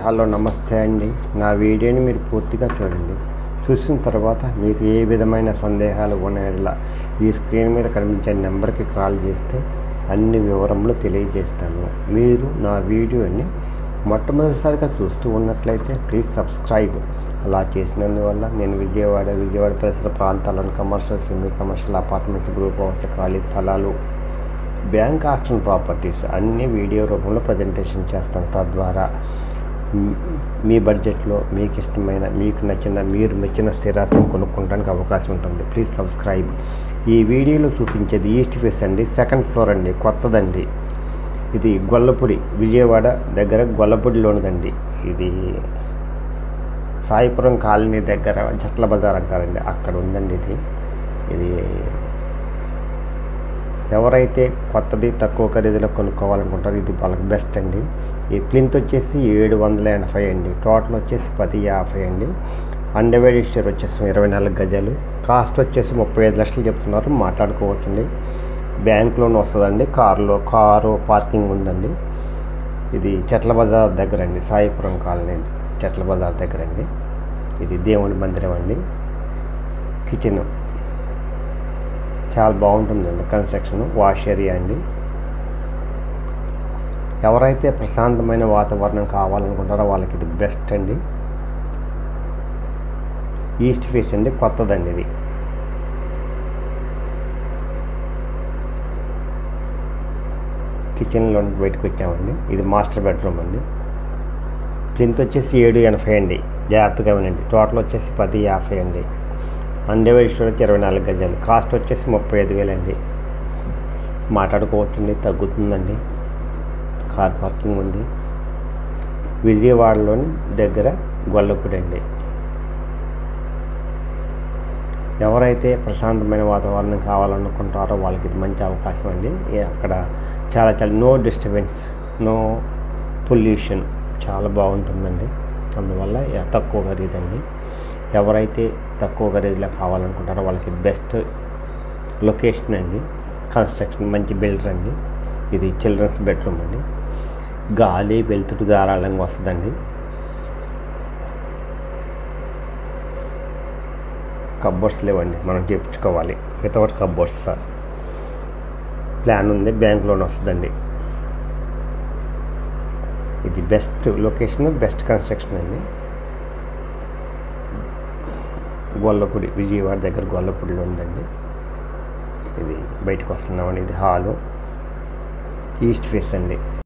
Hello నమస్తే అండి. నా వీడియోని మీరు పూర్తిగా చూడండి. చూసిన తర్వాత మీకు ఏ విధమైన సందేహాలు ఉన్నాయో ఈ స్క్రీన్ మీద కనిపించే నెంబర్కి కాల్ చేస్తే అన్ని వివరములు తెలియజేస్తాను. మీరు నా వీడియోని మొట్టమొదటిసారిగా చూస్తూ ఉన్నట్లయితే ప్లీజ్ సబ్స్క్రైబ్. అలా చేసినందువల్ల నేను విజయవాడ పరిసర ప్రాంతాలను commercial, semi commercial, apartments, group హౌస్లు, ఖాళీ స్థలాలు, బ్యాంక్ ఆక్షన్ ప్రాపర్టీస్ అన్ని వీడియో రూపంలో ప్రజెంటేషన్ చేస్తాను. తద్వారా మీ బడ్జెట్లో మీకు ఇష్టమైన, మీకు నచ్చిన, మీరు మెచ్చిన స్థిరాస్తిని కొనుక్కోవడానికి అవకాశం ఉంటుంది. Please subscribe. ఈ వీడియోలో చూపించేది ఈస్ట్ ఫేస్ అండి, సెకండ్ ఫ్లోర్ అండి, కొత్తదండి. ఇది గొల్లపూడి, విజయవాడ దగ్గర గొల్లపూడిలోనిదండి. ఇది సాయిపురం కాలనీ దగ్గర జట్ల బజార్ అంటారండి, అక్కడ ఉందండి. ఇది ఎవరైతే కొత్తది తక్కువ ఖరీదులో కొనుక్కోవాలనుకుంటారో ఇది వాళ్ళకి బెస్ట్ అండి. ఈ ప్లింత్ వచ్చేసి 780 అండి, టోటల్ వచ్చేసి 1050 అండి. అన్డివైడెడ్ షేర్ వచ్చేసి 24 గజాలు, కాస్ట్ వచ్చేసి 35 లక్షలు చెప్తున్నారు, మాట్లాడుకోవచ్చండి. బ్యాంక్ లోన్ వస్తుందండి. కారు పార్కింగ్ ఉందండి. ఇది చెట్ల బజార్ దగ్గర అండి, సాయిపురం కాలనీ చెట్ల బజార్ దగ్గర అండి. ఇది దేవుని మందిరం అండి. కిచెన్ చాలా బాగుంటుందండి, కన్స్ట్రక్షన్, వాష్ ఏరియా అండి. ఎవరైతే ప్రశాంతమైన వాతావరణం కావాలనుకుంటారో వాళ్ళకి ఇది బెస్ట్ అండి. ఈస్ట్ ఫేస్ అండి, కొత్తదండి. ఇది కిచెన్లో బయటకు వచ్చామండి. ఇది మాస్టర్ బెడ్రూమ్ అండి. ప్లింత్ వచ్చేసి 780 అండి, జాగ్రత్తగా వినండి. టోటల్ వచ్చేసి 1050 అండి. అన్డివైడెడ్ షేర్ వచ్చి 24 గజాలు, కాస్ట్ వచ్చేసి 35,000 అండి. మాట్లాడుకోవచ్చండి, తగ్గుతుందండి. కార్ పార్కింగ్ ఉంది. విజయవాడలోని దగ్గర గొల్లపూడి అండి. ఎవరైతే ప్రశాంతమైన వాతావరణం కావాలనుకుంటారో వాళ్ళకి ఇది మంచి అవకాశం అండి. అక్కడ చాలా నో డిస్టర్బెన్స్, నో పొల్యూషన్, చాలా బాగుంటుందండి. అందువల్ల తక్కువ ఖరీదండి. ఎవరైతే తక్కువ ఖరీదులో కావాలనుకుంటారో వాళ్ళకి బెస్ట్ లొకేషన్ అండి. కన్స్ట్రక్షన్ మంచి బిల్డర్ అండి. ఇది చిల్డ్రన్స్ బెడ్రూమ్ అండి. గాలి వెలుతురు ధారాళంగా వస్తుందండి. కబ్బోర్డ్స్ లేవండి, మనం చేయించుకోవాలి వితౌట్ కబ్బోర్డ్స్. సార్ ప్లాన్ ఉంది, బ్యాంక్ లోన్ వస్తుందండి. ఇది బెస్ట్ లొకేషన్, బెస్ట్ కన్స్ట్రక్షన్ అండి. గొల్లపూడి, విజయవాడ దగ్గర గొల్లపూడిలో ఉందండి. ఇది బయటకు వస్తున్నామండి. ఇది హాలు, ఈస్ట్ ఫేస్ అండి.